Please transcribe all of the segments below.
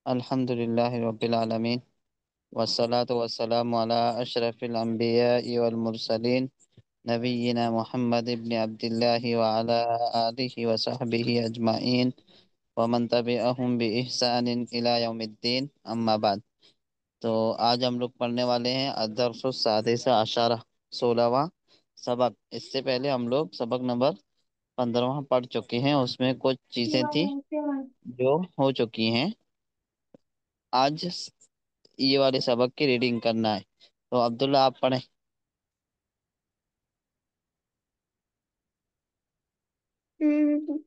الحمد لله رب العالمين، والصلاة والسلام على أشرف الأنبياء والمرسلين، نبينا محمد بن عبد الله وعلى آله وصحبه أجمعين، ومن تبعهم بإحسان إلى يوم الدين، أما بعد۔ تو آج ہم لوگ پڑھنے والے ہیں الدرس السادس عشرہ، 16واں سبق۔ اس سے پہلے ہم لوگ سبق نمبر 15واں پڑھ چکے ہیں، اس میں کچھ چیزیں تھی جو ہو چکی ہیں۔ آج یہ والے سبق کی ریڈنگ کرنا ہے، تو عبداللہ آپ پڑھیں۔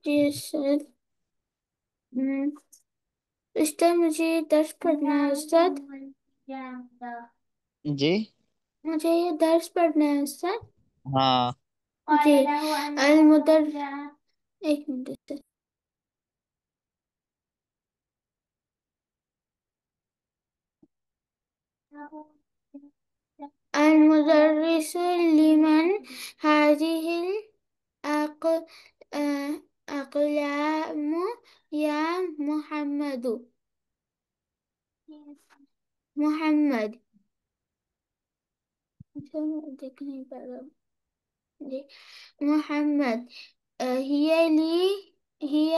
جی سر۔ استاد مجھے درس پڑھنا ہے استاد۔ جی مجھے یہ درس پڑھنا ہے استاد۔ ہاں، جی المدر ایک منٹ استاد۔ المدرس لمن هذه الأقلام يا محمد؟ محمد دیکھ نہیں پا رہا ہوں۔ جی محمد هي لي هي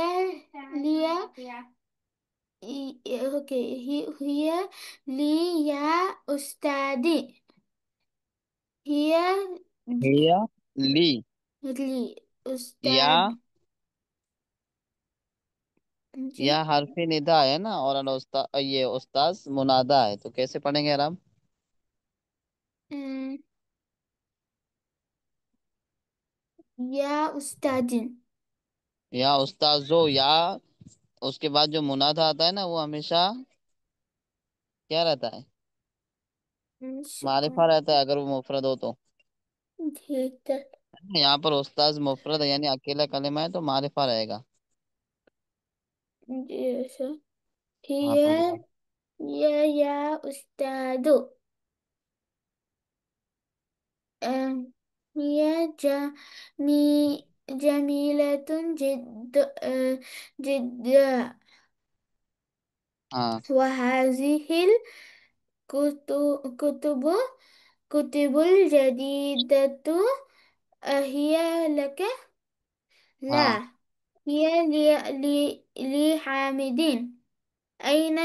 اوكي هي لي يا أستاذي. هي ہیا لی، لي یا أستاذ. جی یا حرف ندا ہے نا، اور یہ استاذ منادا ہے، تو کیسے پڑھیں گے آرام؟ يا أستاذ. یا استاذو، یا اس کے بعد جو منادا آتا ہے نا، وہ ہمیشہ کیا رہتا ہے؟ معرفہ رہتا ہے، اگر وہ مفرد ہو تو۔ ٹھیک ہے یہاں پر استاذ مفرد ہے، یعنی اکیلا کلمہ ہے، تو معرفہ رہے گا۔ جی ایسا ہاں هي پڑھیے آپ۔ يا أستاذ. هي جميلة جدا. ہاں وهذه الكتب الجديدة هي لك؟ ہاں، لا، هي لحامدين. أين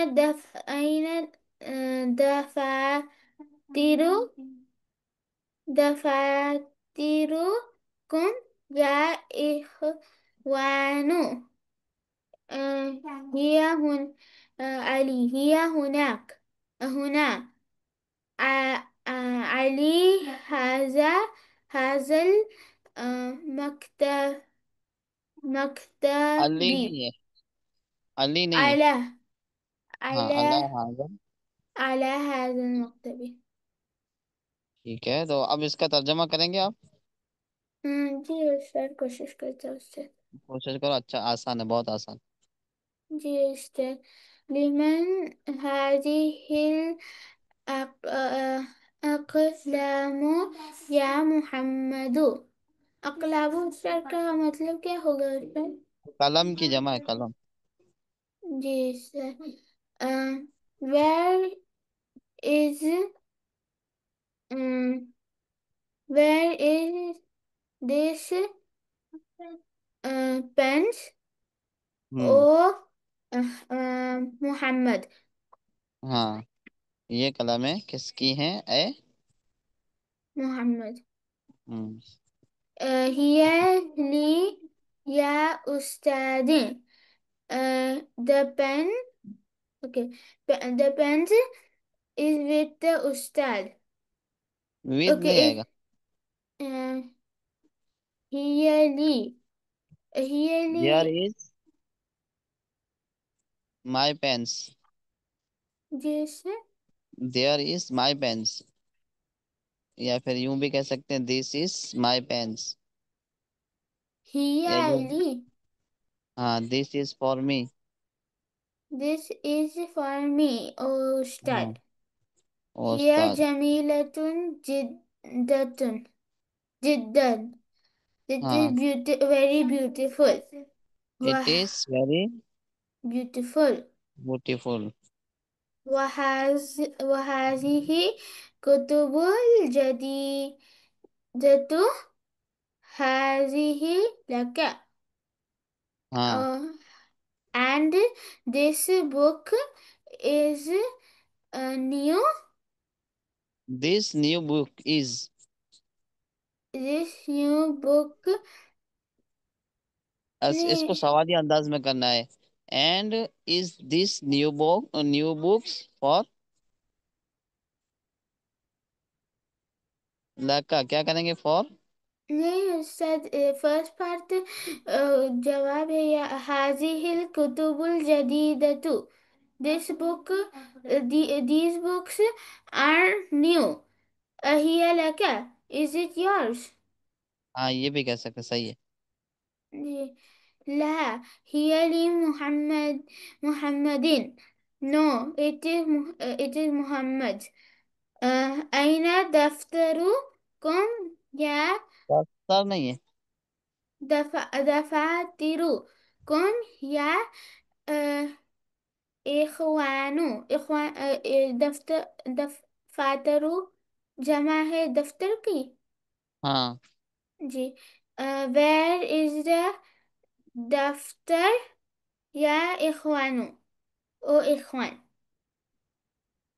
دفاتر دفاتركم يا إخوان؟ هي علي، هي هنا. علي هذا المكتب. علی مكتبي. نہیں ہے، علی نہیں ہے۔ على ہاں، على اللہ حاضر۔ على هذا المكتب. ٹھیک ہے، تو اب اس کا ترجمہ کریں گے آپ؟ جی سر کوشش کرتا ہوں اس سے۔ کوشش کرو، اچھا آسان ہے، بہت آسان۔ جی استاد لمن هذه الأقلام یا محمد؟ اقلام استاد کا مطلب کیا ہوگا استاد؟ قلم کی جمع ہے، قلم۔ جی استاد where is where is this pens ہوں، او محمد؟ ہاں، یہ قلمیں کس کی ہیں اے؟ محمد. ہوں، هي لي يا أستاذ. The pen, okay, the pen is with the أستاذ. Veda Okay, نہیں آئے گا۔ هي لي هي دیئر لي از مائی پینس، جیسے دیئر از مائی پینس، یا پھر یوں بھی کہہ سکتے ہیں دس از مائی پینس، هي یا یوں، لي. ہاں this is for me. This is for me ہاں، أستاذ. او هي استاد۔ جميلة جدا جدا. It ہاں، is very beautiful. It Wow, is very beautiful. Beautiful. وهذه كتب الجديدة هذه لك. ہاں. And this book is new. This new book is. This new book. اس کو نہیں سوالی انداز میں کرنا ہے. And is this new books for لکا. کیا کریں گے فار؟ نہیں استاد، فرسٹ پارٹ جواب ہے یا هذه الكتب الجديدة. This book, these books are new. هي لك. Is it yours? ہاں یہ بھی کہہ سکتے، صحیح ہے. جی. لا هي محمد. No, it is Muhammad. أين دفتركم يا دفتر نہیں ہے. دفاتركم يا آه، إخوان دفاتر جمع ہے دفتر کی. ہاں. جی. where is the دفتر یا اخوانو او اخوان.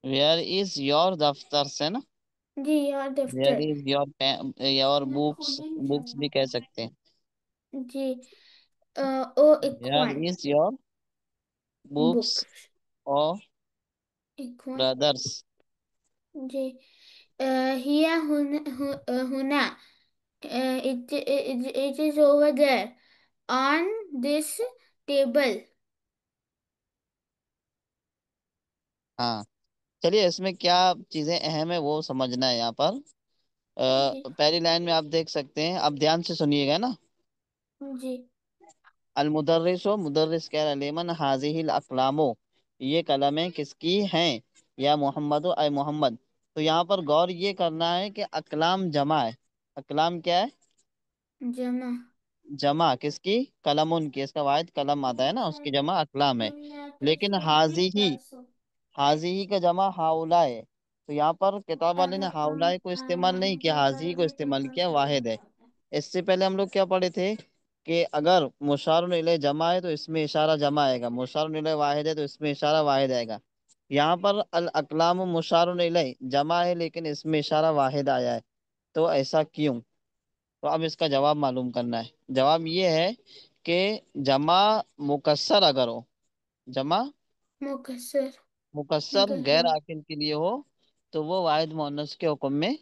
ویئر از یور دفتر سے نا. جی اور ویئر دفتر. از یور بکس بھی کہہ سکتے ہیں. جی. او ویئر اخوان. از یور بکس بک. اور اخوان. برادرس. جی. هي هنا. it is over there on this table. ہاں. چلیے اس میں کیا چیزیں اہم ہے وہ سمجھنا ہے یہاں پر. جی. پہلی لائن میں آپ دیکھ سکتے ہیں، اب دھیان سے سنیے گا نا. جی. المدرس و مدرس کہہ رہا لیمن حاضی الاقلام، یہ قلمیں کس کی ہیں؟ یا محمد اے محمد. تو یہاں پر غور یہ کرنا ہے کہ اقلام جمع ہے. اقلام کیا ہے؟ جمع. جمع کس کی؟ قلم کی. اس کا واحد قلم آتا ہے نا، اس کی جمع اقلام ہے. لیکن حاضی کا جمع ہاؤلا ہے. تو یہاں پر کتاب والے نے ہاؤلا کو استعمال نہیں کیا، حاضی کو استعمال کیا، واحد ہے. اس سے پہلے ہم لوگ کیا پڑھے تھے کہ اگر مشار الیہ جمع ہے تو اس میں اشارہ جمع آئے گا، مشار الیہ واحد ہے تو اس میں اشارہ واحد آئے گا. یہاں پر الاقلام مشار الیہ جمع ہے لیکن اس میں اشارہ واحد آیا ہے. تو ایسا کیوں؟ تو اب اس کا جواب معلوم کرنا ہے. جواب یہ ہے کہ جمع مکسر اگر ہو، جمع مکسر. مکسر غیر مکسر عاقل کے لیے ہو تو وہ واحد مؤنث کے حکم میں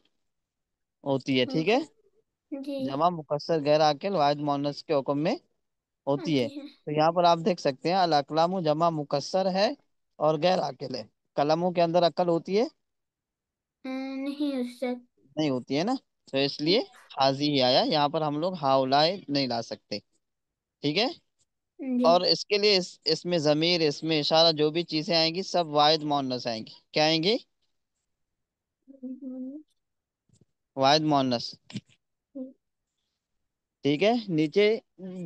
ہوتی ہے. ٹھیک ہے. ہوتی. جی. جمع مکسر غیر عاقل واحد مؤنث کے حکم میں ہوتی ہے. ہوتی ہے. تو یہاں پر آپ دیکھ سکتے ہیں الاقلام جمع مکسر ہے اور غیر عاقل ہے. قلموں کے اندر عقل ہوتی ہے؟ نہیں استاد. نہیں ہوتی ہے نا. تو اس لیے حاضی ہی آیا. یہاں پر ہم لوگ ہاؤلائے نہیں لا سکتے. ٹھیک ہے. جی. اور اس کے لیے اس میں ضمیر، اس میں اشارہ، جو بھی چیزیں آئیں گی سب واحد مؤنث آئیں گی. کیا آئیں گی؟ واحد مؤنث. ٹھیک ہے. نیچے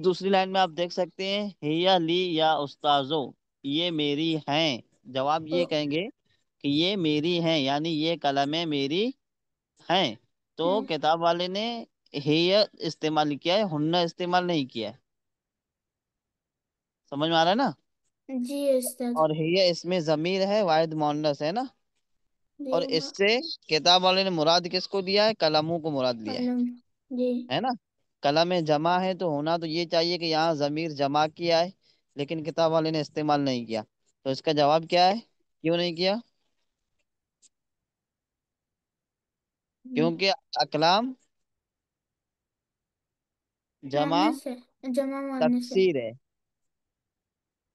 دوسری لائن میں آپ دیکھ سکتے ہیں ہیا لی یا استاذو، یہ میری ہیں. جواب یہ کہیں گے کہ یہ میری ہیں، یعنی یہ قلمیں میری ہیں. تو کتاب والے نے ہیا استعمال کیا ہے، ہننا استعمال نہیں کیا ہے. سمجھ میں آ رہا ہے نا. جی استاد. اور ہیا اس میں ضمیر ہے، واحد مؤنث ہے نا. جی اور اس سے کتاب والے نے مراد کس کو دیا ہے؟ قلموں کو مراد لیا قلم. جی. ہے نا. قلم جمع ہے تو ہونا تو یہ چاہیے کہ یہاں ضمیر جمع کیا ہے، لیکن کتاب والے نے استعمال نہیں کیا. تو اس کا جواب کیا ہے؟ کیوں نہیں کیا؟ کیونکہ اقلام جمع مؤنث ہے. جمع مؤنث ہے. تکسیر ہے.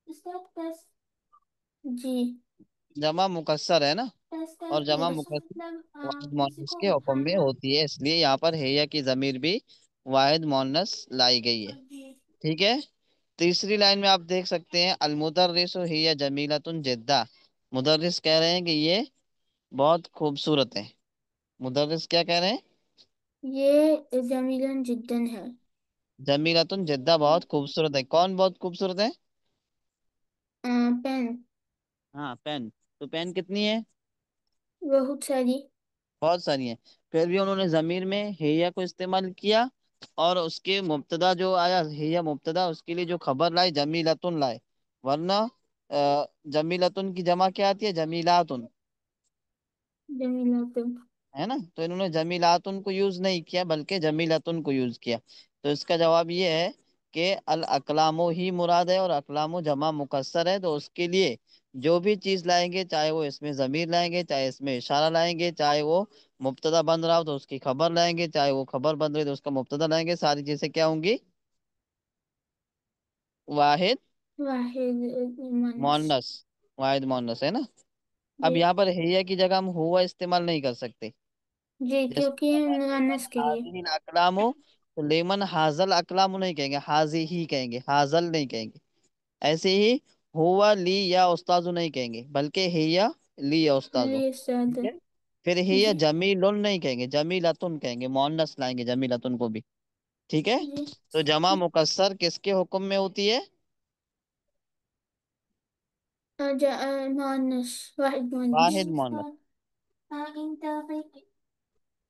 استاد بس. جی. جمع مکسر ہے نا. اور جمع ایسا مکسر مطلب واحد کسی مؤنث کو کے حکم میں اٹھانا. ہوتی ہے، اس لیے یہاں پر ہیا کی ضمیر بھی واحد مؤنث لائی گئی ہے. جی. ٹھیک ہے. تیسری لائن میں آپ دیکھ سکتے ہیں المدرس ہی جمیلۃ جدہ. مدرس کہہ رہے ہیں کہ یہ بہت خوبصورت ہے. مدرس کیا کہہ رہے ہیں؟ یہ جمیلن جدن ہے. جمیلۃ جدہ بہت خوبصورت ہے. کون بہت خوبصورت ہے؟ پین. ہاں پین. تو پین کتنی ہے؟ بہت ساری. بہت ساری ہیں. پھر بھی انہوں نے ضمیر میں ہیا کو استعمال کیا، اور اس کے مبتدا جو آیا ہیا مبتدا، اس کے لیے جو خبر لائے جمیلتن لائے. ورنہ جمیلتن کی جمع کیا آتی ہے؟ جمیلاتن. جمیلات. ہے نا؟ تو انہوں نے جمیلاتن کو یوز نہیں کیا بلکہ جمیلتن کو یوز کیا. تو اس کا جواب یہ ہے کہ الاقلام ہی مراد ہے، اور اقلام جمع مکسر ہے. تو اس کے لیے جو بھی چیز لائیں گے، چاہے وہ اس میں ضمیر لائیں گے، چاہے اس میں اشارہ لائیں گے، چاہے وہ مبتدا بن رہا ہو تو اس کی خبر لائیں گے، چاہے وہ خبر بن رہی تو اس کا مبتدا لائیں گے، ساری چیزیں کیا ہوں گی؟ واحد واحد مونس. مؤنث. واحد مؤنث ہے نا. اب جی. یہاں پر ہیا کی جگہ ہم ہوا استعمال نہیں کر سکتے. جی جیسے کیونکہ یہ مونس کے لیے. حاضی الاقلام ہو تو لیمن حاضل اقلام نہیں کہیں گے، حاضی ہی کہیں گے، حاضل نہیں کہیں گے. ایسے ہی ہوا لی یا استاذ نہیں کہیں گے بلکہ ہیا لی یا استاذ. علی استاد. ٹھیک ہے. پھر ہیا جی. جمیلن نہیں کہیں گے، جمیلتن کہیں گے، مؤنث لائیں گے جمیلتن کو بھی. ٹھیک ہے. جی. تو جمع مکسر کس کے حکم میں ہوتی ہے؟ مونس. واحد مونس. واحد مؤنث.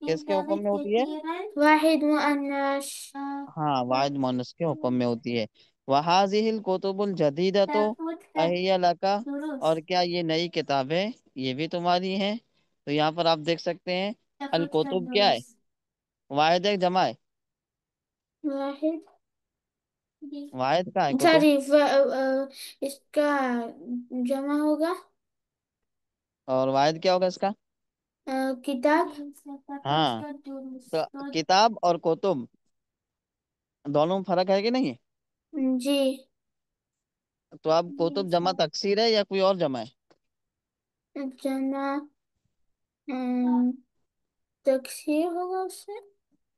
کس کے حکم میں ہوتی ہے؟ واحد مؤنث. ہاں، واحد مؤنث کے حکم میں ہوتی ہے. وَهَذِهِ الْكُتُبُ الْجَدِيدَةُ أَهِيَ لَكَ، اور کیا یہ نئی کتابیں یہ بھی تمہاری ہیں؟ تو یہاں پر آپ دیکھ سکتے ہیں الکتب کیا ہے؟ واحد ہے جمع ہے؟ واحد. واحد کا ہے کتب. سوری. اس کا جمع ہوگا. اور واحد کیا ہوگا اس کا؟ کتاب. ہاں. تو کتاب اور کتب دونوں میں فرق ہے کہ نہیں؟ جی. تو اب کتب جمع تکسیر ہے یا کوئی اور جمع ہے؟ جمع تکسیر ہوگا اس سے.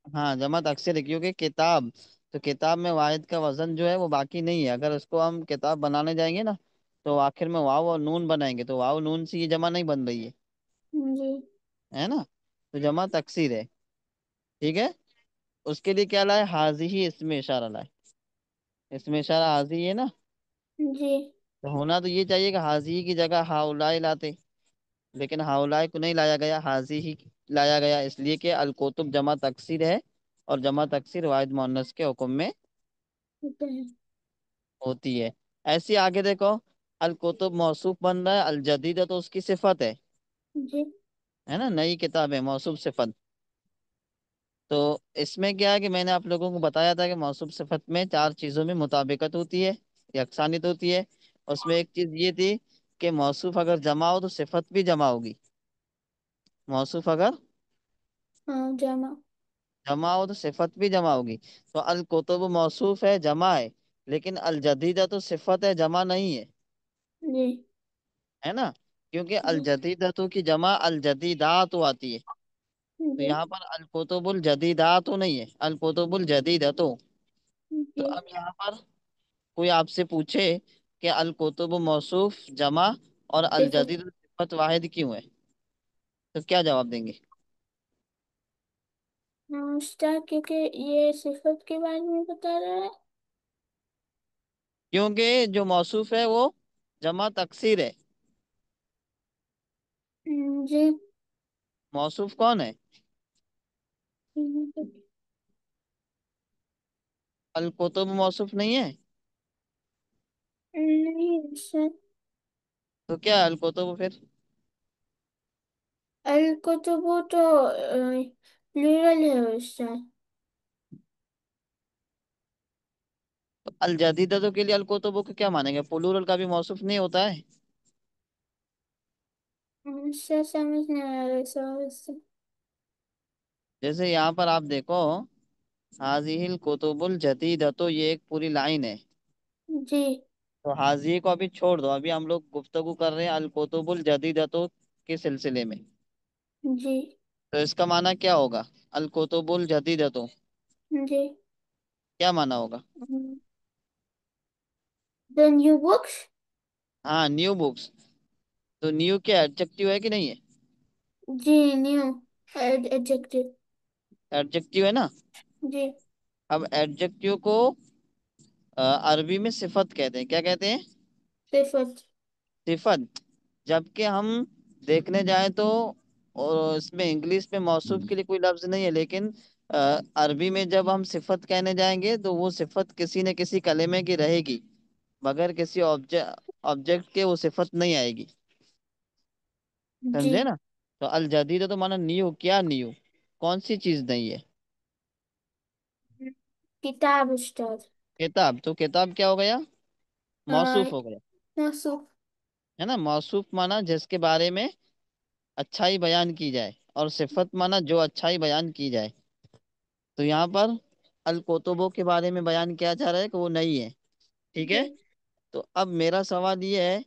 ہاں، جمع تکسیر ہے کیونکہ کتاب، تو کتاب میں واحد کا وزن جو ہے وہ باقی نہیں ہے. اگر اس کو ہم کتاب بنانے جائیں گے نا تو آخر میں واو اور نون بنائیں گے، تو واو نون سے یہ جمع نہیں بن رہی ہے. جی. ہے نا؟ تو جمع تکسیر ہے. ٹھیک ہے. اس کے لیے کیا لائے؟ حاضی ہی اس میں اشارہ لائے. اس میں اشارہ حاضی ہے نا. جی. تو ہونا تو یہ چاہیے کہ حاضی کی جگہ ہاؤلائی لاتے، لیکن ہاؤلائی کو نہیں لایا گیا، حاضی ہی لایا گیا، اس لیے کہ الکتب جمع تکسیر ہے، اور جمع تکسیر واحد مؤنث کے حکم میں ہوتا ہے. ہوتی ہے. ایسی آگے دیکھو، الکتب موصوف بن رہا ہے، الجدید تو اس کی صفت جی. ہے نا، نئی کتاب ہے، موصوف صفت. تو اس میں کیا ہے کہ میں نے آپ لوگوں کو بتایا تھا کہ موصوف صفت میں چار چیزوں میں مطابقت ہوتی ہے، یکسانیت ہوتی ہے. اس میں ایک چیز یہ تھی کہ موصوف اگر جمع ہو تو صفت بھی جمع ہوگی. موصوف اگر ہاں جمع. جمع ہو تو صفت بھی جمع ہوگی. تو الکتب موصوف ہے، جمع ہے، لیکن الجدیدہ تو صفت ہے، جمع نہیں ہے. جی. ہے نا؟ کیونکہ جی. الجدیدہ کی جمع الجدیدات آتی ہے. تو جی. یہاں پر الکتب الجدیدات نہیں ہے، الکتب الجدیدہ. تو جی. اب یہاں پر کوئی آپ سے پوچھے کہ الکتب موصوف جمع اور صفت. الجدید صفت واحد کیوں ہے، تو کیا جواب دیں گے؟ کیونکہ یہ صفت کے بارے میں بتا رہا ہے. کیونکہ جو موصوف ہے وہ جمع تکسیر ہے. جی. موصوف کون ہے؟ الکتب موصوف نہیں ہے. نہیں سر. تو کیا ہے الکتب پھر؟ الکتب تو پلورل ہے اس سے. تو الجدیدہ کے لیے الکتب کو کیا مانیں گے؟ پلورل کا بھی موصوف نہیں ہوتا ہے. اس سے سمجھ نہیں آ رہا سوال سے. جیسے یہاں پر آپ دیکھو، حاضی الکتب الجدیدہ، تو یہ ایک پوری لائن ہے. جی. تو حاضی کو ابھی چھوڑ دو، ابھی ہم لوگ گفتگو کر رہے ہیں الکتب الجدیدہ کے سلسلے میں. جی. تو اس کا معنی کیا ہوگا؟ الکتب الجدیدہ جی. کیا معنی ہوگا؟ the new books. ہاں، نیو بکس. تو نیو کیا ایڈجیکٹیو ہے کہ نہیں ہے؟ جی. New adjective. ایڈجیکٹیو ہے نا. جی. اب ایڈجیکٹیو کو عربی میں صفت کہتے ہیں. کیا کہتے ہیں؟ صفت. صفت. جبکہ ہم دیکھنے جائیں تو اور اس میں انگلش میں موصوف کے لیے کوئی لفظ نہیں ہے، لیکن عربی میں جب ہم صفت کہنے جائیں گے تو وہ صفت کسی نہ کسی کلمے کی رہے گی، مگر کسی آبجیکٹ کے وہ صفت نہیں آئے گی. جی. سمجھے نا؟ تو الجدید تو مانا نیو، کیا نیو؟ کون سی چیز نہیں ہے؟ کتاب استاد. کتاب. تو کتاب کیا ہو گیا؟ موصوف ہو گیا. موصوف. ہے نا؟ موصوف مانا جس کے بارے میں اچھائی بیان کی جائے، اور صفت مانا جو اچھائی بیان کی جائے. تو یہاں پر الکتبوں کے بارے میں بیان کیا جا رہا ہے کہ وہ نہیں ہے. ٹھیک ہے. جی. تو اب میرا سوال یہ ہے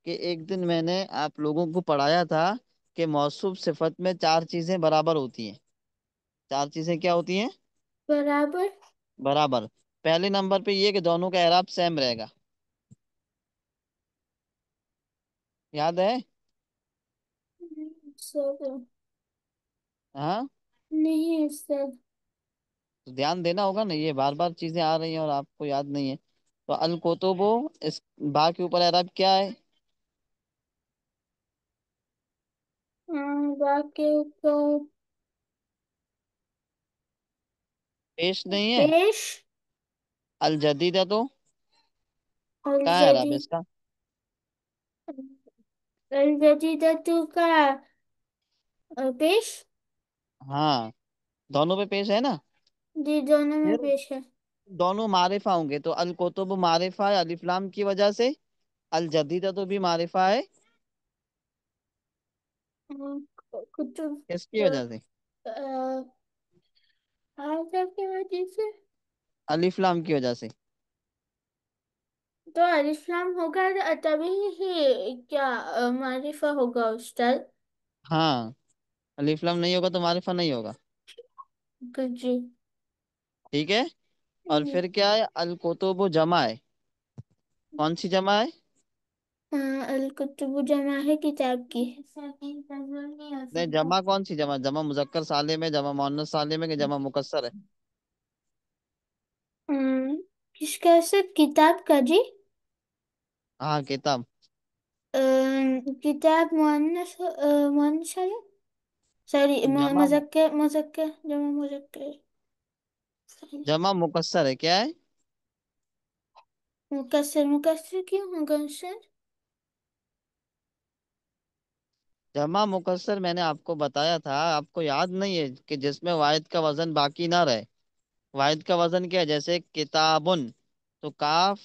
کہ ایک دن میں نے آپ لوگوں کو پڑھایا تھا کہ موصوف صفت میں چار چیزیں برابر ہوتی ہیں. چار چیزیں کیا ہوتی ہیں؟ برابر. برابر. پہلے نمبر پہ یہ کہ دونوں کا اعراب سیم رہے گا. یاد ہے؟ سر ہاں. نہیں سر. تو دھیان دینا ہوگا نا، یہ بار بار چیزیں آ رہی ہیں اور آپ کو یاد نہیں ہے. تو الکتب، اس با کے اوپر اعراب کیا ہے؟ باقی تو پیش نہیں ہے. پیش. الجدیدہ تو اور کہاں ہے اعراب اس جدید. کا؟ الجدیدۃ کا پیش. ہاں، دونوں پہ پیش ہے نا. جی دونوں میں پھر پیش ہے. دونوں معرفہ ہوں گے تو الکتب معرفہ ہے الف لام کی وجہ سے. الجدیدہ تو بھی معرفہ ہے. کتب. کس کی وجہ سے؟ آفتاب کی وجہ سے. الف لام کی وجہ سے. تو الف لام ہوگا تبھی ہی کیا معرفہ ہوگا استاد. ہاں، الف لام نہیں ہوگا تو معرفہ نہیں ہوگا. جی. ٹھیک ہے. اور جی. پھر کیا ہے؟ الکتب جمع ہے. کون سی جمع ہے؟ الکتب جمع ہے کتاب کی. نہیں، جمع کون سی جمع؟ جمع مذکر سالم ہے، جمع مؤنث سالم ہے، کہ جمع مکسر ہے؟ کس کا سر کتاب کا جی. ہاں، کتاب. کتاب مؤنث مؤنث ہے. سوری جمع مذکر مذکر جمع مذکر. جمع مکسر ہے. کیا ہے؟ مکسر. مکسر کیوں ہوگا سر؟ جمع مکسر میں نے آپ کو بتایا تھا، آپ کو یاد نہیں ہے کہ جس میں واحد کا وزن باقی نہ رہے. واحد کا وزن کیا ہے؟ جیسے کتابن، تو کاف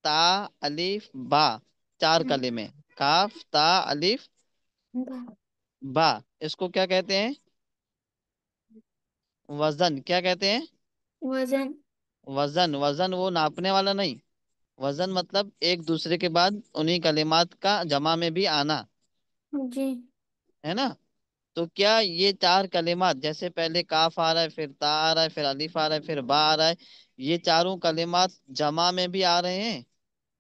تا الف با، چار کلمے. کاف تا الف با. اس کو کیا کہتے ہیں؟ وزن. کیا کہتے ہیں؟ وزن. وزن. وزن وہ ناپنے والا نہیں. وزن مطلب ایک دوسرے کے بعد انہی کلمات کا جمع میں بھی آنا. جی. ہے نا؟ تو کیا یہ چار کلمات، جیسے پہلے کاف آ رہا ہے، پھر تا آ رہا ہے، پھر الف آ رہا ہے، پھر با آ رہا ہے، یہ چاروں کلمات جمع میں بھی آ رہے ہیں؟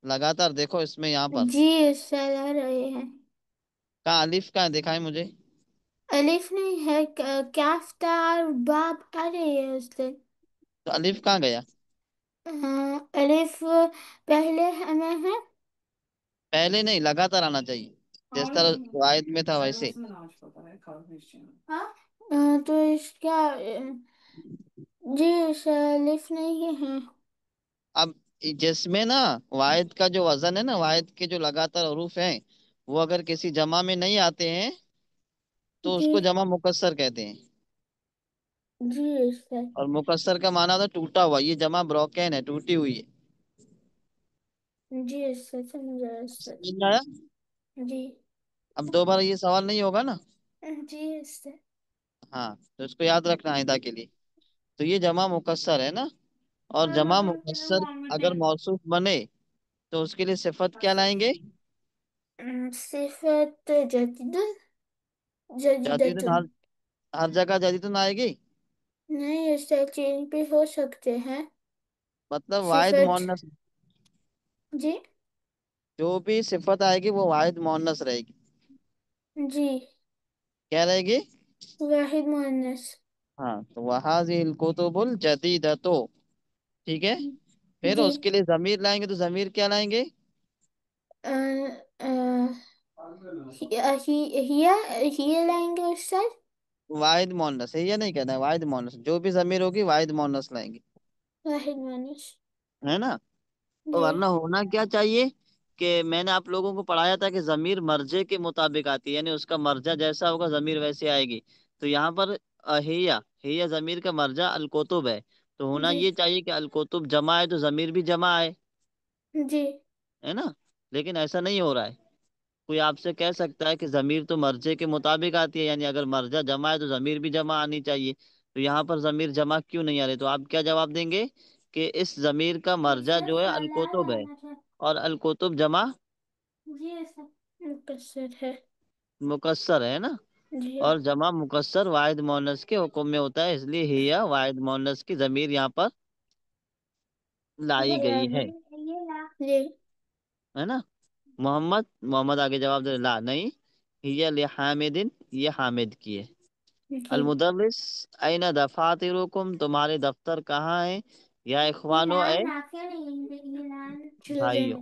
لگاتار دیکھو اس میں، یہاں پر جی سر آ رہے ہیں. کہاں الف کہاں دکھائیں مجھے. الف نہیں ہے. کاف تا اور باب آ رہی ہے استاد. تو الف کہاں گیا؟ الف پہلے ہمیں ہے. پہلے نہیں، لگاتار آنا چاہیے، جس طرح واحد میں تھا ویسے. تو اس کا جی سر الف نہیں ہے. اب جس میں نا واحد کا جو وزن ہے نا، واحد کے جو لگاتار حروف ہیں، وہ اگر کسی جمع میں نہیں آتے ہیں تو اس جی. کو جمع مکسر کہتے ہیں. جی سر. اور مکسر کا معنی ہوتا ہے ٹوٹا ہوا. یہ جمع بروکن ہے، ٹوٹی ہوئی ہے. جی سر سمجھا سر. سمجھ میں آیا؟ جی. اب دوبارہ یہ سوال نہیں ہوگا نا. جی سر. ہاں، تو اس کو یاد رکھنا آئندہ کے لیے. تو یہ جمع مکسر ہے نا. اور جمع مکسر اگر موصوف بنے تو اس کے لیے صفت کیا لائیں گے؟ صفت جدید. جدید جدیدتن. ہر جگہ جدید آئے گی. نہیں اس سے چینج بھی ہو سکتے ہیں. مطلب واحد صفت. مؤنث. جی. جو بھی صفت آئے گی وہ واحد مؤنث رہے گی. جی. کیا رہے گی؟ واحد مؤنث. ہاں، تو وہذہ الکتب الجدیدۃ. ٹھیک ہے. پھر جی. اس کے لیے ضمیر لائیں گے تو ضمیر کیا لائیں گے؟ ہی لائیں گے استاد؟ واحد مونس ہے، یہ نہیں کہنا ہے، واحد مونس جو بھی ضمیر ہوگی واحد مونس لائیں گے، واحد مانش. ہے نا؟ تو جی. ورنہ ہونا کیا چاہیے کہ میں نے آپ لوگوں کو پڑھایا تھا کہ ضمیر مرجے کے مطابق آتی ہے، یعنی اس کا مرجع جیسا ہوگا ضمیر ویسے آئے گی. تو یہاں پر ہیا ضمیر کا مرجع الکتب ہے، تو ہونا جی. یہ چاہیے کہ الکتب جمع ہے تو ضمیر بھی جمع جی. ہے نا؟ لیکن ایسا نہیں ہو رہا ہے. کوئی آپ سے کہہ سکتا ہے کہ ضمیر تو مرجے کے مطابق آتی ہے، یعنی اگر مرجع جمع ہے تو ضمیر بھی جمع آنی چاہیے. تو یہاں پر ضمیر جمع کیوں نہیں آ رہی؟ تو آپ کیا جواب دیں گے کہ اس ضمیر کا مرجع جو ہے الکتب ہے، اور الکتب جمع مقصر ہے. مکسر ہے نا؟ جی. اور جمع مکسر واحد مونس کے حکم میں ہوتا ہے، اس لیے ہیا واحد مونس کی ضمیر یہاں پر لائی گئی ہے. جی. ہے نا؟ محمد آگے جواب دے لا نہیں، ہی لحامد، یہ حامد کی ہے. جی. المدرس این دفاترکم، تمہارے دفتر کہاں ہیں؟ یا اخوانو، اے بھائیو.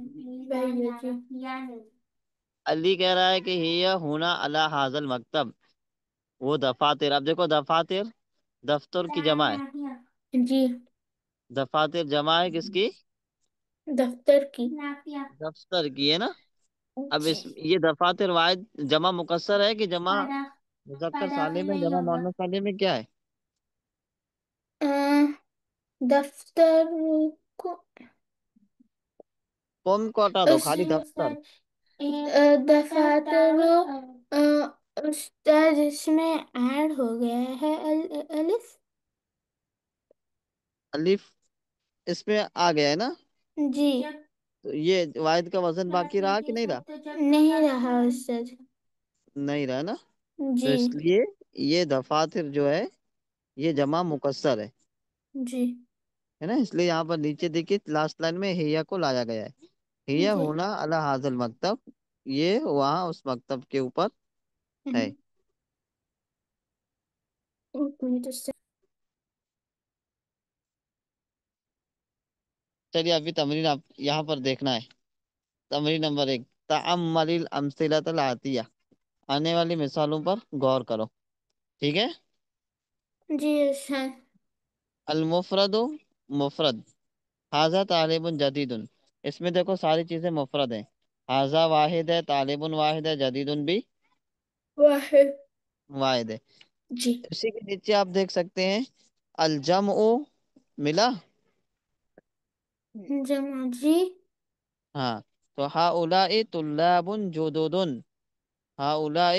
علی کہہ رہا ہے کہ ہی ہونا علی حاضل مکتب، وہ دفاتر. اب دیکھو دفاتر دفتر کی جمع ہے، جی. دفاتر جمع ہے کس کی؟ دفتر کی. دفتر کی، ہے نا؟ اب یہ دفاتر واحد جمع مکسر ہے کہ جمع مذکر سالم میں؟ جمع مؤنث سالم میں کیا ہے؟ دفتر کو قوم کو ہٹا دو، خالی دفتر. دفاتر استاد اس میں ایڈ ہو گیا ہے الف. الف اس میں آ گیا ہے نا؟ جی. تو یہ واحد کا وزن باقی رہا کہ نہیں رہا؟ نہیں رہا استاد. نہیں رہا نا؟ تو جی. اس لیے یہ دفاتر جو ہے یہ جمع مکسر جی. ہے نا؟ اس لیے یہاں پر نیچے دیکھیے لاسٹ لائن میں ہیا کو لایا گیا ہے. ہیا جی. ہونا علی حاضل مکتب، یہ وہاں اس مکتب کے اوپر ہے. ایک منٹ استاد. چلیے ابھی تمرین آپ یہاں پر دیکھنا ہے. تمرین نمبر 1، تعمل الامثلۃ الآتیہ، آنے والی مثالوں پر غور کرو. ٹھیک ہے؟ جی استاد. المفرد مفرد، حاضہ طالب جدید، اس میں دیکھو ساری چیزیں مفرد ہیں. حاضہ واحد ہے، طالب واحد ہے، جدید بھی واحد. واحد ہے. جی. اسی کے نیچے آپ دیکھ سکتے ہیں الجمع، ملا؟ جمع. جی. ہاں. تو ہؤلاء طلاب جدد، ہؤلاء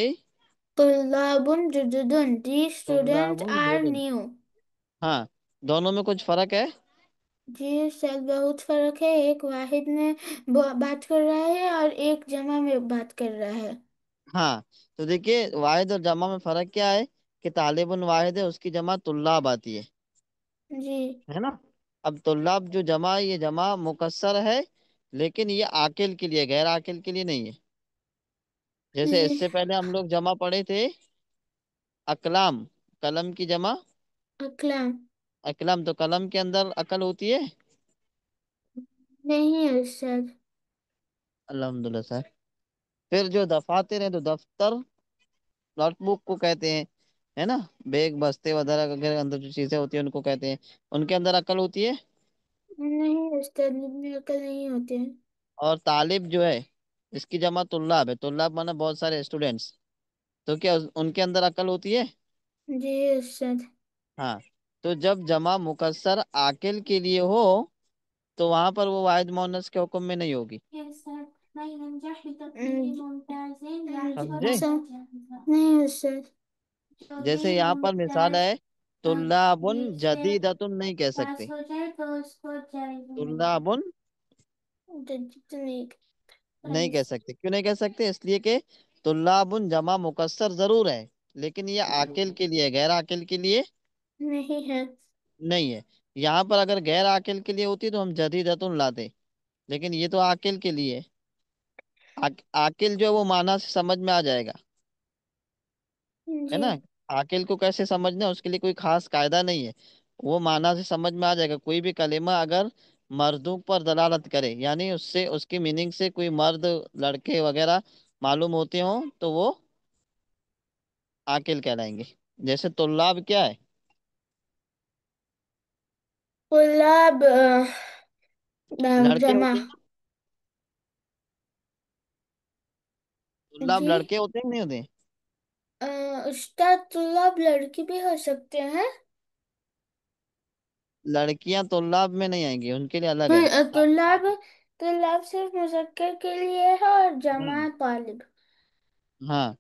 طلاب جدد. These طلاب students are جدد. new. ہاں، دونوں میں کچھ فرق ہے؟ جی سر بہت فرق ہے. ایک واحد میں بات کر رہا ہے اور ایک جمع میں بات کر رہا ہے. ہاں. تو دیکھیے واحد اور جمع میں فرق کیا ہے کہ طالب واحد ہے، اس کی جمع طلاب آتی جی. ہے نا؟ اب طلاب جو جمع ہے یہ جمع مکسر ہے، لیکن یہ عاقل کے لیے، غیر عاقل کے لیے نہیں ہے. جیسے اس جی. سے پہلے ہم لوگ جمع پڑھے تھے اقلام، قلم کی جمع اقلام. اقلام. تو قلم کے اندر عقل ہوتی ہے؟ نہیں ہے سر. الحمدللہ سر. پھر جو دفاتر ہیں تو دفتر نوٹ بک کو کہتے ہیں، ہے نا؟ بیگ بستے وغیرہ کے اندر جو چیزیں ہوتی ہیں ان کو کہتے ہیں. ان کے اندر عقل ہوتی ہے؟ نہیں استاد میں عقل نہیں ہوتے ہیں. اور طالب جو ہے اس کی جمع طلاب ہے، طلاب مانا بہت سارے اسٹوڈینٹس. تو کیا ان کے اندر عقل ہوتی ہے؟ جی استاد. ہاں. تو جب جمع مکسر عاقل کے لیے ہو تو وہاں پر وہ واحد مونس کے حکم میں نہیں ہوگی. سمجھے؟ نہیں استاد. جیسے یہاں پر مثال ہے طلاب جدیدۃ، نہیں کہہ سکتے پاس ہو جائے تو اس کو طلاب، نہیں. نہیں کہہ سکتے. کیوں نہیں کہہ سکتے؟ اس لیے کہ طلاب جمع مکسر ضرور ہے، لیکن یہ عاقل کے لیے، غیر عاقل کے لیے نہیں ہے. نہیں ہے. یہاں پر اگر غیر عاقل کے لیے ہوتی تو ہم جدیدۃ لاتے، لیکن یہ تو عاقل کے لیے ہے. عاقل جو ہے وہ معنی سے سمجھ میں آ جائے گا، ہے جی. نا؟ عاقل کو کیسے سمجھنا ہے اس کے لیے کوئی خاص قاعدہ نہیں ہے، وہ معنی سے سمجھ میں آ جائے گا. کوئی بھی کلمہ اگر مردوں پر دلالت کرے، یعنی اس سے، اس کی میننگ سے کوئی مرد، لڑکے وغیرہ معلوم ہوتے ہوں تو وہ عاقل کہلائیں گے. جیسے طلاب کیا ہے؟ طلاب لڑکے جمع. ہوتے ہیں نا. طلاب جی. لڑکے ہوتے ہیں کہ نہیں ہوتے ہیں؟ استاد طلاب لڑکی بھی ہو سکتے ہیں. لڑکیاں طلاب میں نہیں آئیں گی، ان کے لیے الگ ہے. طلاب. طلاب صرف مذکر کے لیے ہے اور جمع ہوں، طالب. ہاں.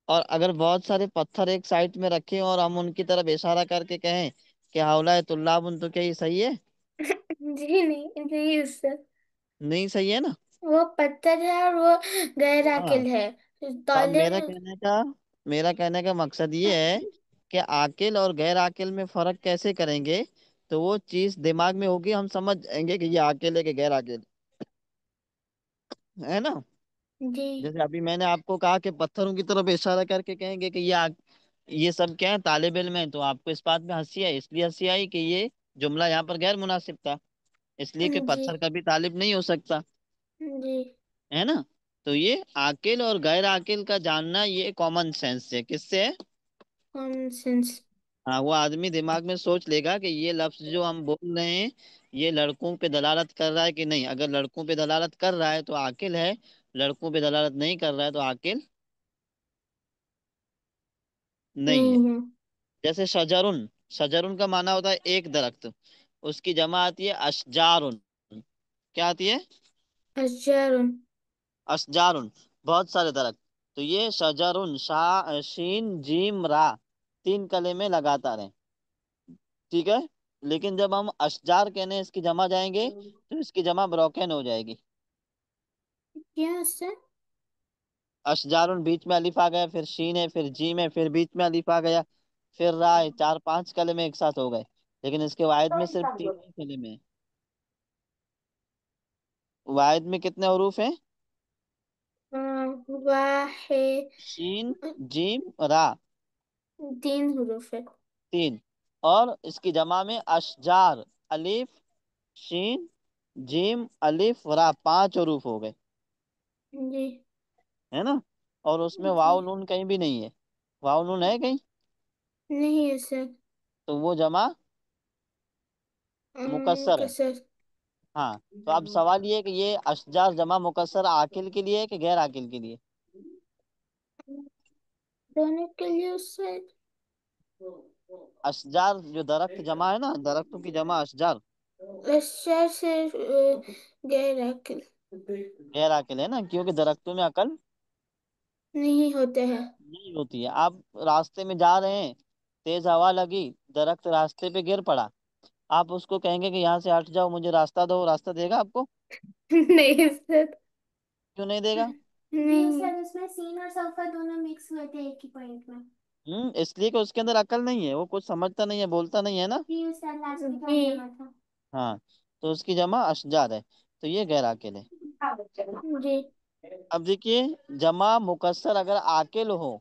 اور اگر بہت سارے پتھر ایک سائڈ میں رکھیں اور ہم ان کی طرف اشارہ کر کے کہیں کہ ہؤلاء طلاب، تو کیا یہ صحیح ہے؟ جی نہیں نہیں استاد. نہیں صحیح ہے نا. وہ پتھر ہے اور وہ غیر ہاں. عاقل ہے. تو اب طالب. میرا کہنے کا مقصد یہ ہے کہ عاقل اور غیر عاقل میں فرق کیسے کریں گے. تو وہ چیز دماغ میں ہوگی، ہم سمجھ جائیں گے کہ یہ عاقل ہے کہ غیر عاقل ہے نا. جی. جیسے ابھی میں نے آپ کو کہا کہ پتھروں کی طرف اشارہ کر کے کہیں گے کہ یہ سب کیا ہے، طالب علم ہے، تو آپ کو اس بات میں ہنسی آئی، اس لیے ہنسی آئی کہ یہ جملہ یہاں پر غیر مناسب تھا. اس لیے کہ جی. پتھر کا بھی طالب نہیں ہو سکتا، جی. ہے نا. تو یہ عاقل اور غیر عاقل کا جاننا یہ کامن سینس سے کس سے ہے؟ Common sense. ہاں، وہ آدمی دماغ میں سوچ لے گا کہ یہ لفظ جو ہم بول رہے ہیں یہ لڑکوں پہ دلالت کر رہا ہے کہ نہیں. اگر لڑکوں پہ دلالت کر رہا ہے تو عاقل ہے، لڑکوں پہ دلالت نہیں کر رہا ہے تو عاقل نہیں ہے. نہیں ہے. جیسے شجرن. شجرن کا معنی ہوتا ہے ایک درخت، اس کی جمع آتی ہے اشجارن. کیا آتی ہے؟ اشجار. اشجارن، بہت سارے درخت. تو یہ شجرن، شین جیم را، تین کلمے لگاتار ہیں. ٹھیک ہے. لیکن جب ہم اشجار کہنے اس کی جمع جائیں گے تو اس کی جمع بروکن ہو جائے گی. کیا سے؟ اشجارن بیچ میں الف آ گیا، پھر شین ہے، پھر جیم ہے، پھر بیچ میں الف آ گیا، پھر را ہے. چار پانچ کلمے ایک ساتھ ہو گئے. لیکن اس کے واحد میں صرف تین ہی کلمے ہیں. واحد میں کتنے حروف ہیں؟ واحد. شین جیم را. تین حروف ہے. تین. اور اس کی جمع میں اشجار، الف شین جیم الف را، پانچ حروف ہو گئے. جی. ہے نا. اور اس میں جی. واو نون کہیں بھی نہیں ہے. واو نون ہے کہیں؟ نہیں ہے سر. تو وہ جمع مکسر ہے. کسر. ہاں. تو اب سوال یہ ہے کہ یہ اشجار جمع مکسر عاقل کے لیے ہے کہ غیر عاقل کے لیے؟ دونوں کے لیے اس سے. اشجار جو درخت جمع ہے نا، درختوں کی جمع اشجار. اشجار سے غیر عاقل غیر عاقل ہے نا، کیونکہ درختوں میں عقل نہیں ہوتے ہیں. نہیں ہوتی ہے. آپ راستے میں جا رہے ہیں، تیز ہوا لگی، درخت راستے پہ گر پڑا، آپ اس کو کہیں گے کہ یہاں سے ہٹ جاؤ، مجھے راستہ دو، راستہ دے گا آپ کو؟ نہیں سر. کیوں نہیں دے گا؟ نہیں سر اس میں سین اور سلفر دونوں مکس ہوئے تھے ایک ہی پوائنٹ میں. اس لیے کہ اس کے اندر عقل نہیں ہے، وہ کچھ سمجھتا نہیں ہے، بولتا نہیں ہے نا. جی سر لاسٹ میں کیا جمع تھا؟ ہاں. تو اس کی جمع اشجار ہے. تو یہ غیر عاقل ہے. جی. اب دیکھیے، جمع مکسر اگر عاقل ہو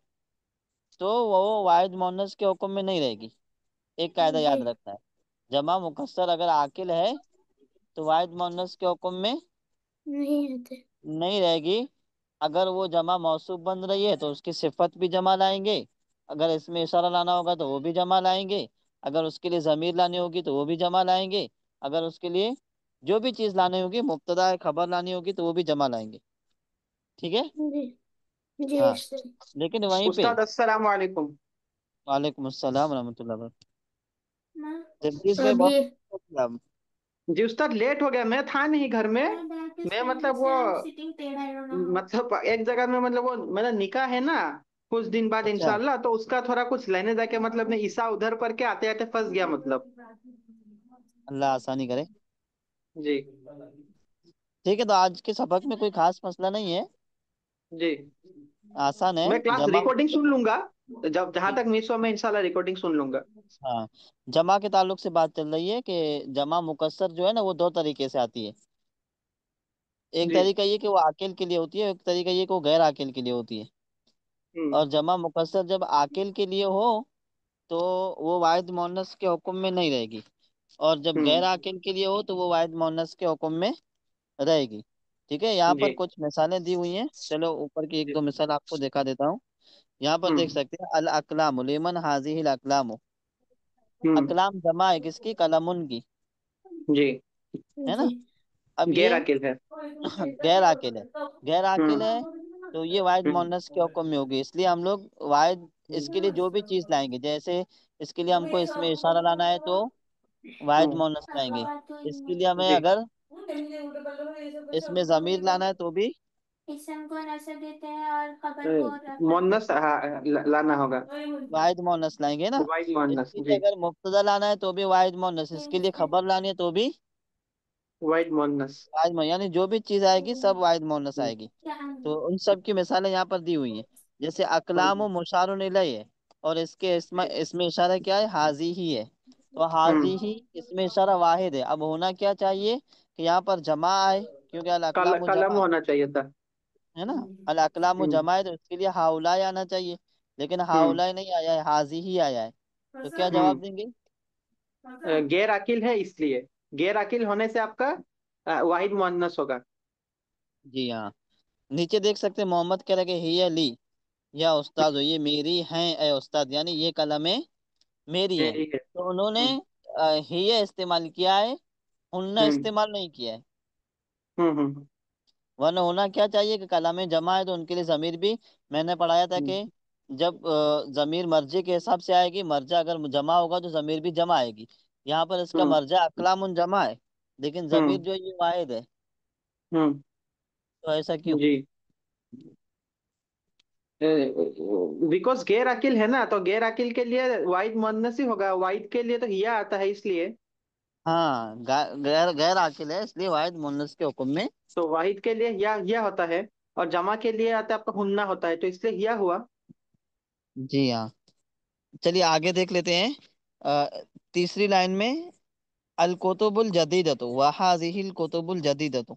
تو وہ واحد مونس کے حکم میں نہیں رہے گی. ایک قاعدہ جی. یاد رکھنا ہے. جمع مکسر اگر عاقل ہے تو واحد مونس کے حکم میں نہیں ہوتے. نہیں رہے گی. اگر وہ جمع موصوف بن رہی ہے تو اس کی صفت بھی جمع لائیں گے، اگر اس میں اشارہ لانا ہوگا تو وہ بھی جمع لائیں گے، اگر اس کے لیے ضمیر لانی ہوگی تو وہ بھی جمع لائیں گے، اگر اس کے لیے جو بھی چیز لانی ہوگی، مبتدا خبر لانی ہوگی تو وہ بھی جمع لائیں گے. ٹھیک ہے. جی. جی ہاں. سر. لیکن وہیں پہ استاد السلام علیکم. وعلیکم السلام ورحمۃ اللہ وبرکاتہ. جگدیش بھائی ابھی. بہت جی استاد لیٹ ہو گیا، میں تھا نہیں گھر میں. میں مطلب وہ مطلب ایک جگہ میں مطلب وہ میرا نکاح ہے نا کچھ دن بعد اچھا. انشاءاللہ، تو اس کا تھوڑا کچھ لینے جا کے مطلب میں عیسا ادھر پر کے آتے آتے پھنس گیا مطلب. اللہ آسانی کرے. جی. ٹھیک ہے. تو آج کے سبق میں کوئی خاص مسئلہ نہیں ہے، جی. آسان ہے. میں کلاس جمع ریکارڈنگ سن لوں گا، جب جہاں تک مس ہو میں انشاءاللہ ریکارڈنگ سن لوں گا. ہاں. جمع کے تعلق سے بات چل رہی ہے کہ جمع مکسر جو ہے نا وہ دو طریقے سے آتی ہے. ایک جی. طریقہ یہ کہ وہ عاقل کے لیے ہوتی ہے، ایک طریقہ یہ کہ وہ غیر عاقل کے لیے ہوتی ہے. ہوں. اور جمع مکسر جب عاقل کے لیے ہو تو وہ واحد مونس کے حکم میں نہیں رہے گی، اور جب ہوں. غیر عاقل کے لیے ہو تو وہ واحد مونس کے حکم میں رہے گی. ٹھیک ہے، یہاں پر جی کچھ مثالیں دی ہوئی ہیں، چلو اوپر کی ایک جی دو مثال آپ کو دکھا دیتا ہوں۔ یہاں پر دیکھ ہوں سکتے ہیں الاقلام لیمن حاضی الاقلام، ہوں اقلام جمع ہے کس کی؟ قلم کی، جی ہے نا؟ جی اب غیر یہ عاقل ہے۔ غیر عاقل ہے، غیر عاقل ہے ہوں تو یہ واحد ہوں مونس کے حکم میں ہوگی، اس لیے ہم لوگ واحد اس کے لیے جو بھی چیز لائیں گے، جیسے اس کے لیے ہم کو اس میں اشارہ لانا ہے تو واحد ہوں مونس لائیں گے، اس کے لیے ہمیں جی اگر اس میں ضمیر لانا ہے تو بھی اسم کو نصب دیتے ہیں اور خبر اے، کو رفع مونس دیتے لانا ہوگا، واحد مونس لائیں گے نا۔ واحد اس مونس، کے لیے جی اگر مبتدا لانا ہے تو بھی واحد مونس، اس کے لیے ہیں۔ خبر لانی ہے تو بھی واحد مونس۔ واحد مونس، یعنی جو بھی چیز آئے گی سب واحد مونس آئے گی۔ تو ان سب کی مثالیں یہاں پر دی ہوئی ہیں، جیسے اقلام و مشار الیہ ہے، اور اس کے اس میں اشارہ کیا ہے؟ حاضی ہی ہے، تو حاضی ہی اس میں اشارہ واحد ہے۔ اب ہونا کیا چاہیے کہ یہاں پر جمع آئے، کیونکہ الاقلام قلم جمع ہونا چاہیے تھا۔ ہے نا، الاقلام ہوں جمع ہے تو اس کے لیے ہاؤلائی آنا چاہیے، لیکن ہوں ہاؤلائی نہیں آیا ہے، حاضی ہی آیا ہے، تو کیا ہوں جواب دیں گے؟ غیر عاقل ہے اس لیے، غیر عاقل ہونے سے آپ کا واحد مونس ہوگا۔ جی ہاں، نیچے دیکھ سکتے ہیں محمد کہہ رہے ہی علی یا استاد ہو، یہ میری ہیں اے استاد، یعنی یہ قلمیں میری ہیں، میری ہے۔ تو انہوں نے ہوں ہی استعمال کیا ہے، ہننا ہوں استعمال نہیں کیا ہے، ہوں ورنہ ہونا کیا چاہیے کہ کلمیں جمع ہے تو ان کے لیے ضمیر بھی، میں نے پڑھایا تھا ہوں کہ جب ضمیر مرجع کے حساب سے آئے گی، مرجع اگر جمع ہوگا تو ضمیر بھی جمع آئے گی، یہاں پر اس کا ہوں مرجع اقلام جمع ہے لیکن ضمیر ہوں جو ہے یہ واحد ہے، ہوں تو ایسا کیوں؟ جی، بیکوز غیر عاقل ہے نا، تو غیر عاقل کے لیے واحد مونس ہی ہوگا، واحد کے لیے تو ہیا آتا ہے اس لیے، ہاں، غیر غیر عاقل ہے اس لیے واحد مونس کے حکم میں۔ تو واحد کے لیے یا ہوتا ہے، اور جمع کے لیے آتا ہے آپ کا ہننا ہوتا ہے، تو اس لیے یا ہوا۔ جی ہاں، چلیے آگے دیکھ لیتے ہیں، تیسری لائن میں الکتب الجدیدۃ وہذہ الکتب الجدیدۃ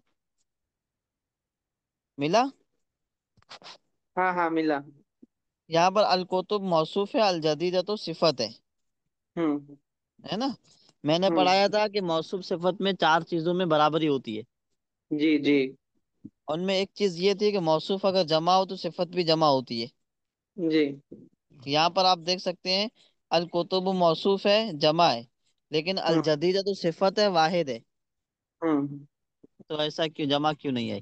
ملا؟ ہاں ہاں ملا۔ یہاں پر الکتب موصوف ہے، الجدیدۃ صفت ہوں ہے نا؟ میں نے ہوں پڑھایا تھا کہ موصوف صفت میں چار چیزوں میں برابری ہوتی ہے، جی جی ان میں ایک چیز یہ تھی کہ موصوف اگر جمع ہو تو صفت بھی جمع ہوتی ہے۔ جی یہاں پر آپ دیکھ سکتے ہیں الکتب موصوف ہے، جمع ہے، لیکن ہوں الجدیدۃ تو صفت ہے، واحد ہے، ہوں تو ایسا کیوں جمع کیوں نہیں آئی؟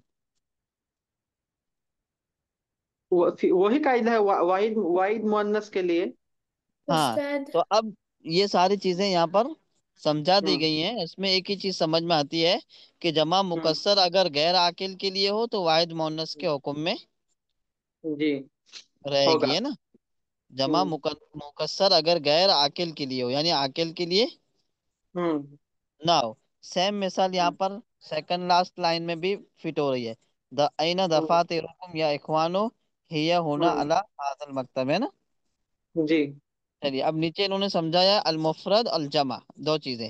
وہی قاعدہ ہے واحد واحد مؤنث کے لیے۔ ہاں، استاد تو اب یہ ساری چیزیں یہاں پر سمجھا دی ہوں گئی ہیں، اس میں ایک ہی چیز سمجھ میں آتی ہے کہ جمع ہوں مکسر اگر غیر عاقل کے لیے ہو تو واحد مونس کے حکم میں جی رہے ہوگا۔ گی، ہے نا؟ جمع ہوں مکسر اگر غیر عاقل کے لیے ہو، یعنی عاقل کے لیے ہوں نہ ہو۔ سیم مثال یہاں پر سیکنڈ لاسٹ لائن میں بھی فٹ ہو رہی ہے، این ہوں دفاترکم یا اخوانو ہی ہونا ہوں علی هذا المکتب، ہے نا؟ جی چلیے اب نیچے انہوں نے سمجھایا المفرد الجمع، دو چیزیں،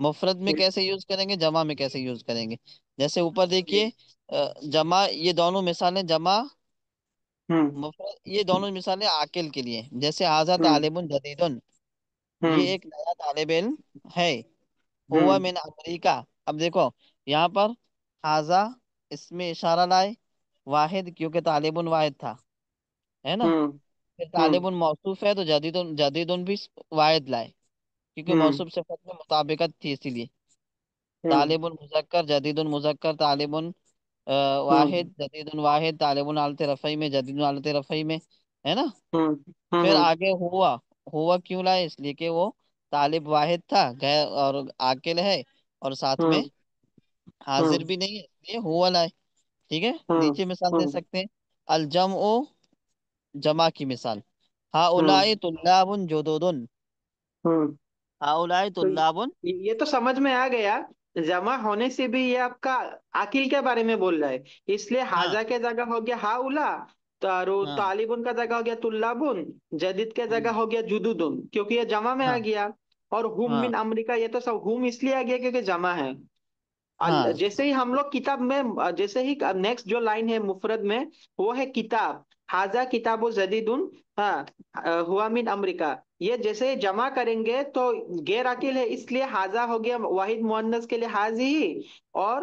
مفرد میں کیسے یوز کریں گے، جمع میں کیسے یوز کریں گے۔ جیسے اوپر جی دیکھیے جمع، یہ دونوں مثالیں جمع ہوں مفرد، یہ دونوں مثالیں عاقل کے لیے، جیسے ھذا ہوں طالب جدید، ہوں یہ ایک نیا طالب علم ہے، ہوا ہوں من امریکہ، اب دیکھو یہاں پر ھذا اس میں اشارہ لائے واحد، کیونکہ طالب واحد تھا، ہے نا؟ ہوں پھر ہوں طالب موصوف ہے تو جدید جدید بھی واحد لائے، کیونکہ ہوں موصوف صفت میں مطابقت تھی، اسی لیے ہوں طالب مذکر جدید مذکر طالب ہوں واحد جدید واحد طالب حالت رفعی میں جدید حالت رفعی میں، ہے نا؟ ہوں پھر ہوں آگے ہوا، ہوا کیوں لائے؟ اس لیے کہ وہ طالب واحد تھا غیر اور عاقل ہے، اور ساتھ میں ہوں ہوں حاضر بھی نہیں ہے، اس لیے ہوا لائے، ٹھیک ہے؟ ہوں نیچے مثال دے ہوں سکتے ہیں الجمع، جمع کی مثال ہؤلاء ہوں طلاب جدد، ہوں ہؤلاء تو طلاب، یہ تو سمجھ میں آ گیا، جمع ہونے سے بھی یہ آپ کا عقل کے بارے میں بول رہا ہے، اس لیے ہاں حاضہ کے جگہ ہو گیا ہاؤلا، ہاں طالبن کا جگہ ہو گیا طلابن، جدید کے ہم، جگہ ہو گیا جدودن، کیونکہ یہ جمع میں آ ہاں گیا، اور ہم ہاں من امریکہ یہ تو سب ہم اس لیے آ گیا کیونکہ جمع ہے۔ ہاں جیسے ہی ہم لوگ کتاب میں، جیسے ہی نیکسٹ جو لائن ہے مفرد میں وہ ہے کتاب، حاضہ کتاب و جدید، ہاں ہوا من امریکہ، یہ جیسے ہی جمع کریں گے تو غیر عاقل ہے، اس لیے حاضہ ہو گیا واحد مؤنث کے لیے حاضی، اور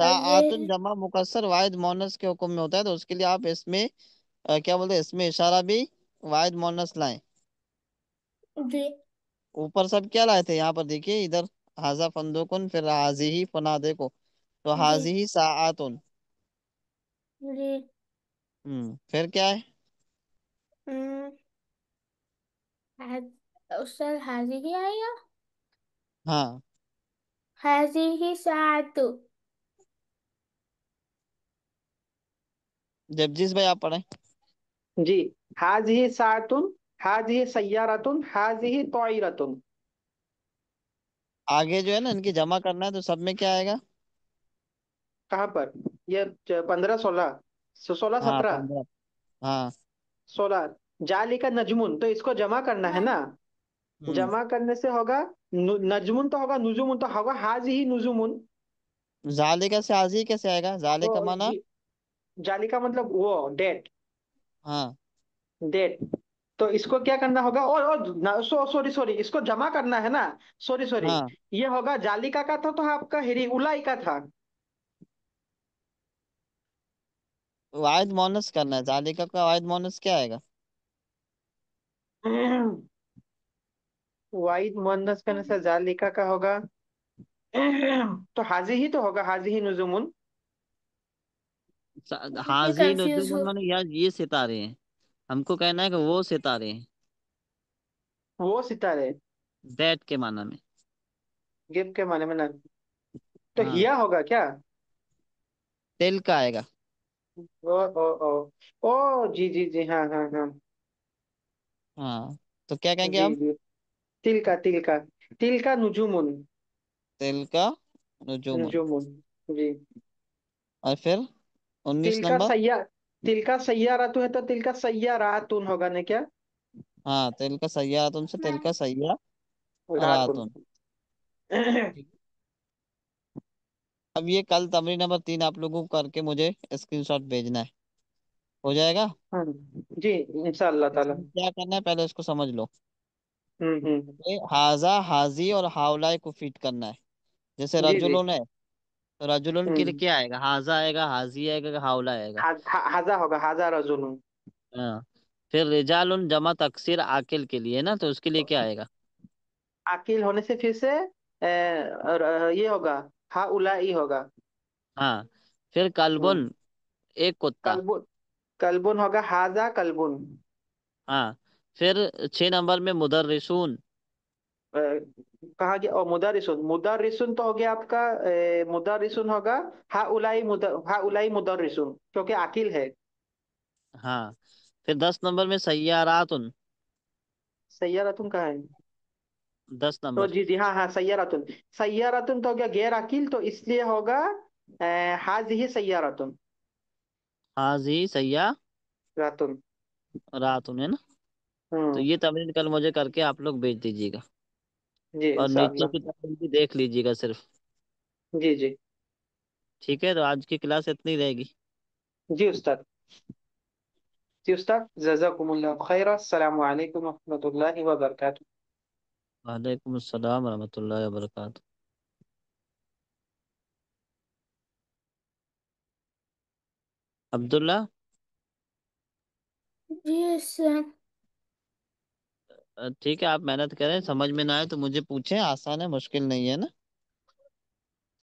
ساعتن یہ جمع مکسر واحد مونس کے حکم میں ہوتا ہے، تو اس کے لیے آپ اس میں کیا بولتے ہیں، اس میں اشارہ بھی واحد مونس لائیں. جی اوپر سب کیا لائے تھے، یہاں پر دیکھیے ادھر حاضہ فندقن، پھر حاضی فنا دیکھو، تو جی حاضی ساعتن. جی پھر کیا ہے؟ ام، استاد حاضی ہی آئے گا. ہاں حاضی ہی ساعت. جگجیت بھائی آپ پڑھیں. جی، حاضی ساعتن، حاضی سیارتن، حاضی طائرتن. آگے جو ہے نا ان کی جمع کرنا ہے، تو سب میں کیا آئے گا؟ کہاں پر؟ یہ 15 16، 16 17، 15. ہاں 16. جالی کا نجمن، تو اس کو جمع کرنا ہے نا. ہوں جمع کرنے سے ہوگا نجمن تو ہوگا، نجومن تو ہوگا، حاضی ہی نجومن. ذالکہ سے حاضی کیسے آئے گا؟ وہ ذالکہ مانا جالی کا مطلب وہ ڈیٹ. ہاں ڈیٹ. تو اس کو کیا کرنا ہوگا، اور سوری سوری، اس کو جمع کرنا ہے نا. سوری سوری، ہاں یہ ہوگا جالیکا کا تھا، تو آپ کا ہری الائی کا تھا. واحد مونس کرنا ہے، ذالکہ کا واحد مونس کیا آئے گا؟ واحد مؤنث کرنے سے جالیکا کا ہوگا تو حاضی ہی تو ہوگا، حاضی ہی نزومن. میں حاضی کنفیوز نجوم ہوں. نے یار یہ ستارے ہیں، ہم کو کہنا ہے کہ وہ ستارے ہیں، وہ ستارے دیٹ کے معنی میں. گپ کے معنی میں نا. تو ہاں ہیا ہوگا کیا؟ تل کا آئے گا. او او او او جی جی جی، ہاں ہاں ہاں. ہاں تو کیا کہیں گے جی اب؟ جی، تل کا تل کا، تل کا نجومن. تل کا نجومن. نجومن. جی. اور پھر تل 19 کا نمبر. سیار، تل کا سیاراتون ہے تو تل کا سیاراتون ہوگا نا کیا؟ ہاں تل کا سیاراتن سے تل کا راتون. سیاراتن. ٹھیک ہے؟ اب یہ کل تمرین نمبر 3 آپ لوگوں کو کر کے مجھے اسکرین شاٹ بھیجنا ہے، ہو جائے گا؟ ہاں جی، انشاء اللہ اس تعالی. میں کیا کرنا ہے پہلے اس کو سمجھ لو. ہوں. حاضہ حاضی اور ہاولائے کو فٹ کرنا ہے. جیسے جی جی. رجلون ہے، تو رجلون کے ہوں. لیے کیا آئے گا؟ حاضہ آئے گا، حاضی آئے گا، ہاولا آئے گا. ہزا ہوگا، ہزا رجولون. ہاں پھر رجال جمع تکسیر عاقل کے لیے نا، تو اس کے لیے کیا آئے گا؟ عاقل ہونے سے پھر سے یہ ہوگا، ہا الائی ہوگا. ہاں پھر کلبن ایک کتا. کلبن، کلبن ہوگا ہاضا کلبن. ہاں پھر 6 نمبر میں مدرسون. کہا گیا، اور مدرسن، مدرسن تو ہو گیا آپ کا مدرسن ہوگا ہا الائی ہا الائی مدرسن، کیونکہ عاقل ہے. ہاں پھر 10 نمبر میں سیاراتن. سیارتن کہاں ہے؟ 10 تو نمبر. جی جی، ہاں ہاں، سیارتن. سیارتن تو ہو گیا غیر عاقل، تو اس لیے ہوگا حاضی سیارتن. حاضی راتن. سیاراتن ہے نا. تو ہوں. یہ تمرین کل مجھے کر کے آپ لوگ بھیج دیجیے گا، جی اور انشاء نیچے اللہ. کی تمرین بھی دیکھ لیجیے گا صرف. جی جی. ٹھیک ہے، تو آج کی کلاس اتنی رہے گی. جی استاد. جی استاد، جزاکم اللہ خیرا. السلام علیکم و رحمۃ اللہ وبرکاتہ. وعلیکم السلام ورحمۃ اللہ وبرکاتہ. عبداللہ. جی سر. ٹھیک ہے، آپ محنت کریں، سمجھ میں نہ آئے تو مجھے پوچھیں، آسان ہے، مشکل نہیں ہے نا.